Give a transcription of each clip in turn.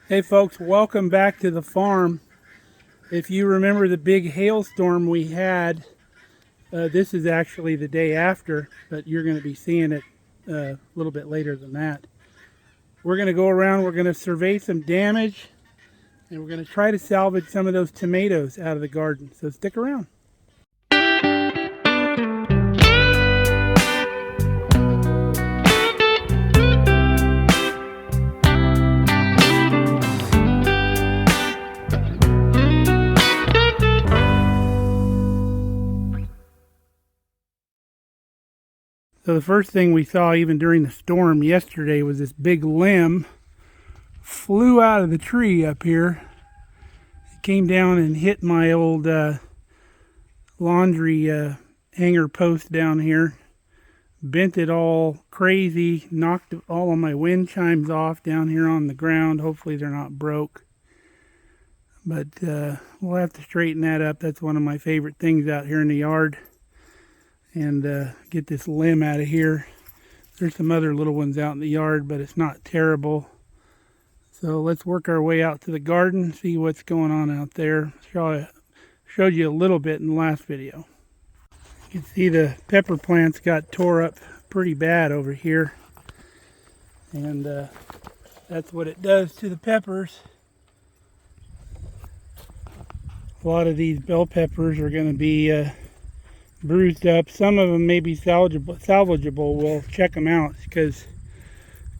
Hey folks, welcome back to the farm. If you remember the big hailstorm we had, this is actually the day after, but you're going to be seeing it a little bit later than that. We're going to go around, we're going to survey some damage, and we're going to try to salvage some of those tomatoes out of the garden. So stick around. So the first thing we saw even during the storm yesterday was this big limb flew out of the tree up here. It came down and hit my old laundry hanger post down here. Bent it all crazy, knocked all of my wind chimes off down here on the ground. Hopefully they're not broke. But we'll have to straighten that up. That's one of my favorite things out here in the yard. And get this limb out of here. There's some other little ones out in the yard, but it's not terrible. So let's work our way out to the garden, see what's going on out there. Showed you a little bit in the last video. You can see the pepper plants got tore up pretty bad over here. And that's what it does to the peppers. A lot of these bell peppers are going to be bruised up. Some of them may be salvageable. We'll check them out because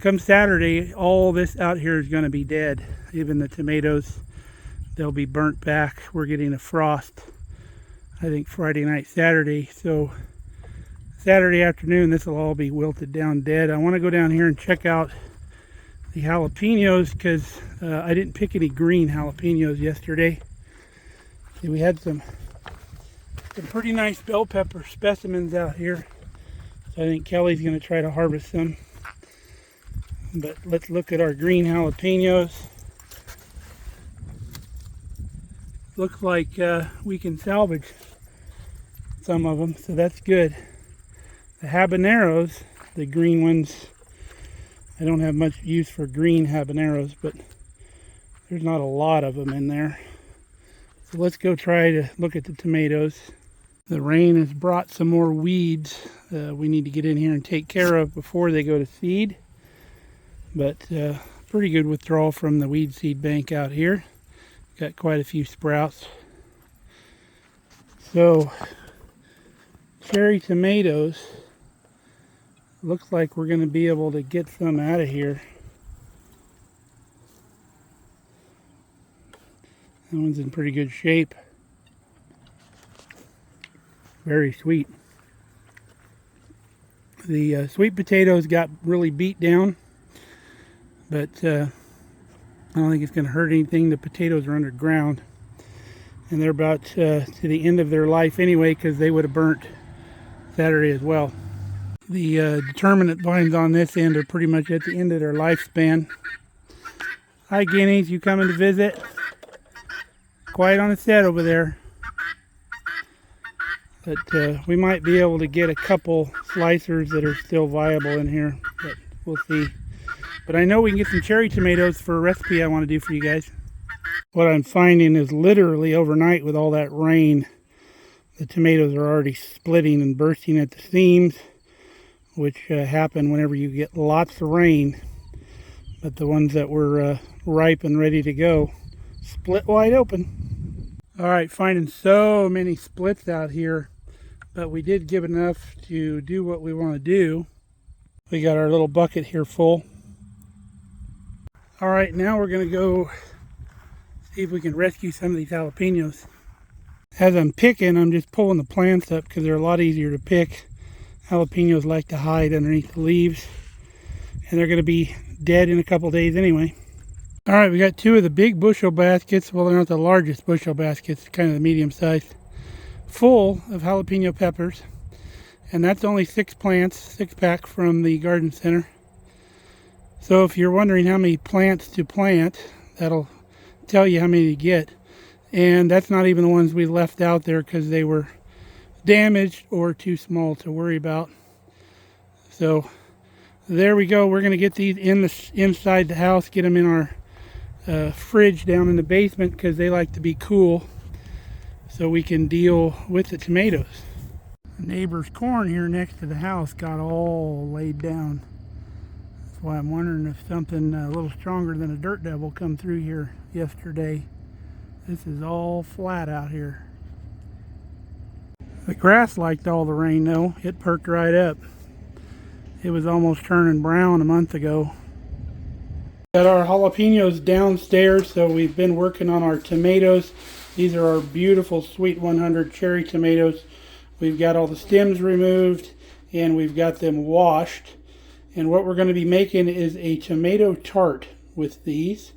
come Saturday, all this out here is going to be dead. Even the tomatoes, they'll be burnt back. We're getting a frost, I think Friday night, Saturday. So Saturday afternoon, this will all be wilted down dead. I want to go down here and check out the jalapenos because I didn't pick any green jalapenos yesterday. See, we had some pretty nice bell pepper specimens out here. So I think Kelly's going to try to harvest some. But let's look at our green jalapenos. Looks like we can salvage some of them, so that's good. The habaneros, the green ones, I don't have much use for green habaneros, but there's not a lot of them in there. So let's go try to look at the tomatoes. The rain has brought some more weeds we need to get in here and take care of before they go to seed. But pretty good withdrawal from the weed seed bank out here. Got quite a few sprouts. So, cherry tomatoes. Looks like we're going to be able to get some out of here. That one's in pretty good shape. Very sweet. The sweet potatoes got really beat down, but I don't think it's going to hurt anything. The potatoes are underground, and they're about to the end of their life anyway because they would have burnt Saturday as well. The determinate vines on this end are pretty much at the end of their lifespan. Hi guineas, you coming to visit? Quiet on the set over there. But we might be able to get a couple slicers that are still viable in here, but we'll see. But I know we can get some cherry tomatoes for a recipe I want to do for you guys. What I'm finding is literally overnight with all that rain, the tomatoes are already splitting and bursting at the seams, which happen whenever you get lots of rain. But the ones that were ripe and ready to go split wide open. All right, finding so many splits out here. But we did give enough to do what we want to do. We got our little bucket here full. All right, now we're going to go see if we can rescue some of these jalapenos. As I'm picking, I'm just pulling the plants up because they're a lot easier to pick. Jalapenos like to hide underneath the leaves, and they're going to be dead in a couple days anyway. All right, we got two of the big bushel baskets. Well, they're not the largest bushel baskets, kind of the medium size, full of jalapeno peppers. And that's only 6 plants, 6-pack from the garden center. So if you're wondering how many plants to plant, that'll tell you how many to get. And that's not even the ones we left out there because they were damaged or too small to worry about. So there we go. We're going to get these inside the house, get them in our fridge down in the basement because they like to be cool, so we can deal with the tomatoes. The neighbor's corn here next to the house got all laid down. That's why I'm wondering if something a little stronger than a dirt devil come through here yesterday. This is all flat out here. The grass liked all the rain though. It perked right up. It was almost turning brown a month ago. Got our jalapenos downstairs, so we've been working on our tomatoes. These are our beautiful Sweet 100 cherry tomatoes. We've got all the stems removed and we've got them washed. And what we're going to be making is a tomato tart with these.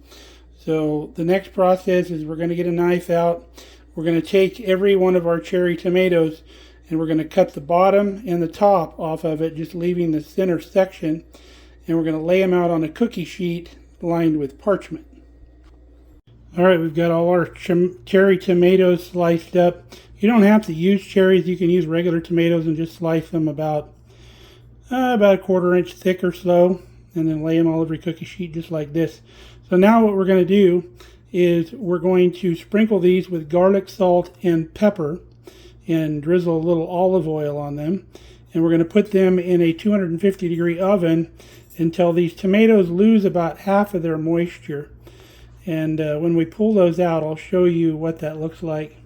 So the next process is we're going to get a knife out. We're going to take every one of our cherry tomatoes and we're going to cut the bottom and the top off of it, just leaving the center section. And we're going to lay them out on a cookie sheet lined with parchment. Alright, we've got all our cherry tomatoes sliced up. You don't have to use cherries. You can use regular tomatoes and just slice them about a 1/4 inch thick or so, and then lay them all over a cookie sheet just like this. So now what we're going to do is we're going to sprinkle these with garlic, salt, and pepper and drizzle a little olive oil on them. And we're going to put them in a 250-degree oven until these tomatoes lose about half of their moisture. And when we pull those out, I'll show you what that looks like.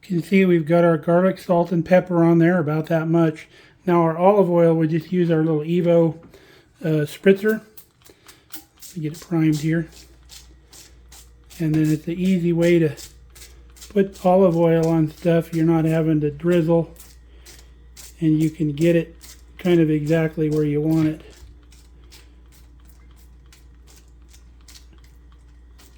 You can see we've got our garlic, salt, and pepper on there, about that much. Now our olive oil, we just use our little Evo spritzer to get it primed here. And then it's an easy way to put olive oil on stuff. You're not having to drizzle, and you can get it kind of exactly where you want it.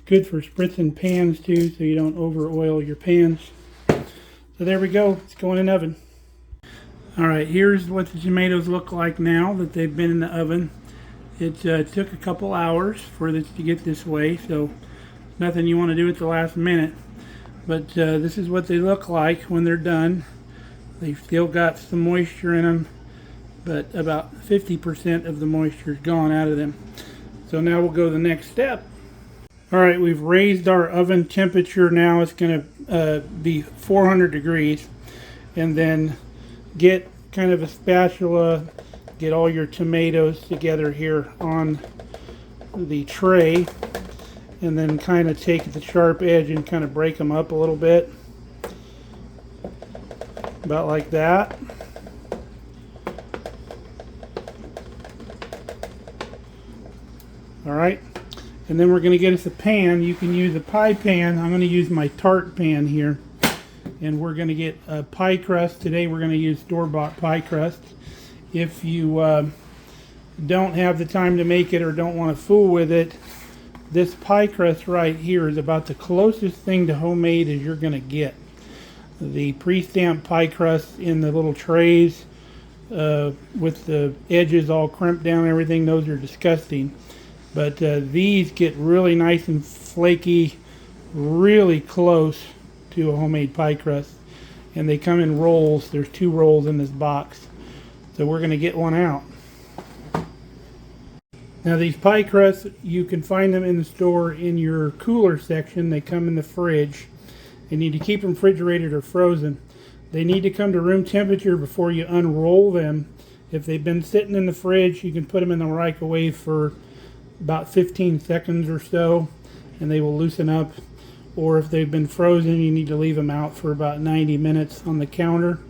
Good for spritzing pans too, so you don't over oil your pans. So there we go, it's going in the oven. Alright, here's what the tomatoes look like now that they've been in the oven. It took a couple hours for this to get this way, so nothing you want to do at the last minute. But this is what they look like when they're done. They've still got some moisture in them, but about 50% of the moisture is gone out of them. So now we'll go to the next step. Alright, we've raised our oven temperature now. It's going to be 400 degrees. And then get kind of a spatula, get all your tomatoes together here on the tray. And then kind of take the sharp edge and kind of break them up a little bit. About like that. Alright. And then we're going to get us a pan. You can use a pie pan. I'm going to use my Tart pan here. And we're going to get a pie crust. Today we're going to use store-bought pie crust. If you don't have the time to make it or don't want to fool with it, this pie crust right here is about the closest thing to homemade as you're going to get. The pre-stamped pie crust in the little trays with the edges all crimped down and everything, those are disgusting. But these get really nice and flaky, really close to a homemade pie crust. And they come in rolls. There's 2 rolls in this box. So we're going to get one out. Now these pie crusts, you can find them in the store in your cooler section. They come in the fridge. You need to keep them refrigerated or frozen. They need to come to room temperature before you unroll them. If they've been sitting in the fridge, you can put them in the microwave for about 15 seconds or so and they will loosen up. Or if they've been frozen, you need to leave them out for about 90 minutes on the counter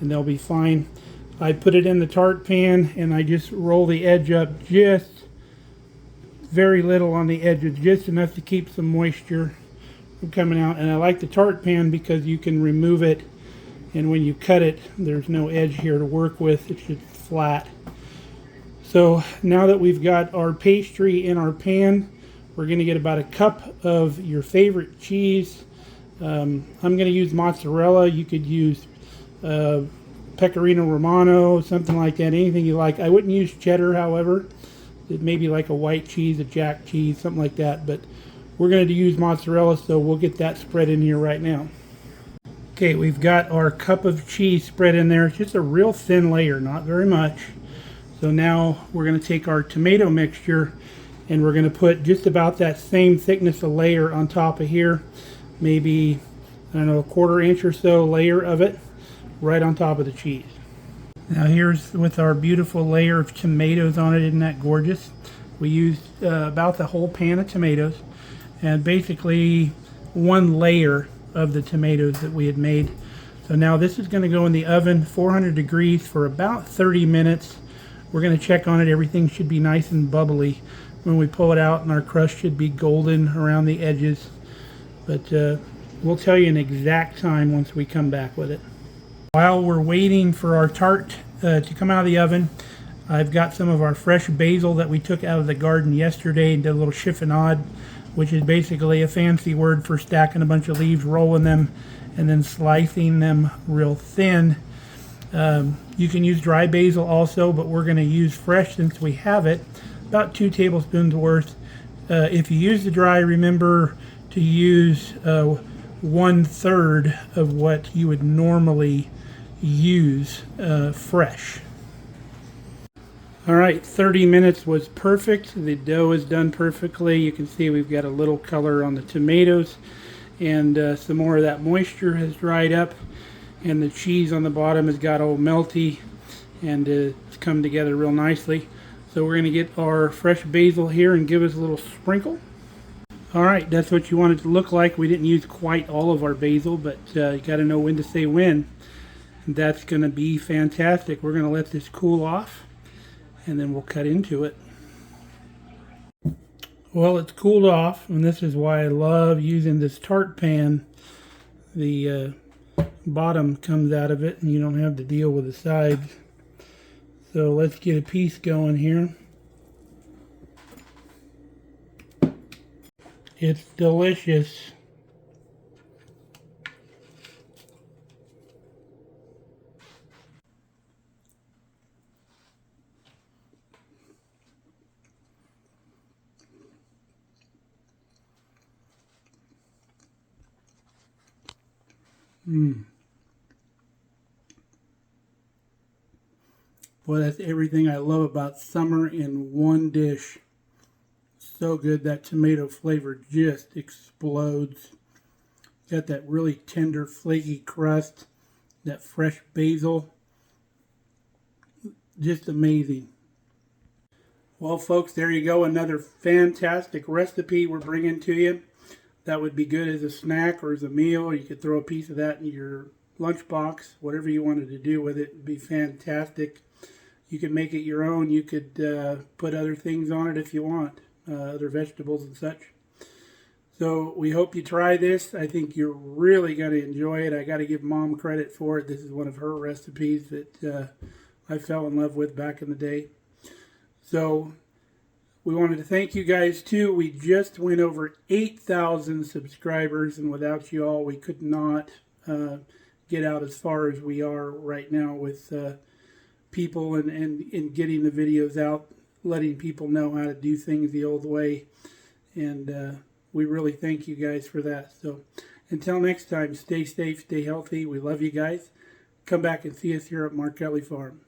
and they'll be fine. I put it in the Tart pan and I just roll the edge up just very little on the edges, just enough to keep some moisture from coming out. And I like the Tart pan because you can remove it, and when you cut it, there's no edge here to work with. It's just flat. So now that we've got our pastry in our pan, we're going to get about a cup of your favorite cheese. I'm going to use mozzarella. You could use Pecorino Romano, something like that, anything you like. I wouldn't use cheddar, however. It may be like a white cheese, a jack cheese, something like that. But we're going to use mozzarella, so we'll get that spread in here right now. Okay, we've got our cup of cheese spread in there. It's just a real thin layer, not very much. So now we're going to take our tomato mixture and we're going to put just about that same thickness of layer on top of here, maybe, I don't know, a 1/4 inch or so layer of it right on top of the cheese. Now here's with our beautiful layer of tomatoes on it. Isn't that gorgeous? We used about the whole pan of tomatoes, and basically one layer of the tomatoes that we had made. So now this is going to go in the oven 400 degrees for about 30 minutes. We're going to check on it. Everything should be nice and bubbly when we pull it out, and our crust should be golden around the edges. But we'll tell you an exact time once we come back with it. While we're waiting for our tart to come out of the oven, I've got some of our fresh basil that we took out of the garden yesterday and did a little chiffonade, which is basically a fancy word for stacking a bunch of leaves, rolling them, and then slicing them real thin. You can use dry basil also, but we're going to use fresh since we have it, about 2 tablespoons worth. If you use the dry, remember to use 1/3 of what you would normally use fresh. All right, 30 minutes was perfect. The dough is done perfectly. You can see we've got a little color on the tomatoes, and some more of that moisture has dried up, and the cheese on the bottom has got all melty and it's come together real nicely. So we're going to get our fresh basil here and give us a little sprinkle. All right, that's what you want it to look like. We didn't use quite all of our basil, but you got to know when to say when. And that's going to be fantastic. We're going to let this cool off, and then we'll cut into it. Well, it's cooled off, and this is why I love using this tart pan. The bottom comes out of it, and you don't have to deal with the sides. So let's get a piece going here. It's delicious. Boy, that's everything I love about summer in one dish. So good. That tomato flavor just explodes. Got that really tender, flaky crust, that fresh basil. Just amazing. Well, folks, there you go. Another fantastic recipe we're bringing to you. That would be good as a snack or as a meal. You could throw a piece of that in your lunchbox. Whatever you wanted to do with it would be fantastic. You could make it your own. You could put other things on it if you want, other vegetables and such. So we hope you try this. I think you're really going to enjoy it. I got to give Mom credit for it. This is one of her recipes that I fell in love with back in the day. So we wanted to thank you guys too. We just went over 8,000 subscribers, and without you all, we could not get out as far as we are right now with people and getting the videos out, letting people know how to do things the old way. And we really thank you guys for that. So until next time, stay safe, stay healthy. We love you guys. Come back and see us here at Markelly Farm.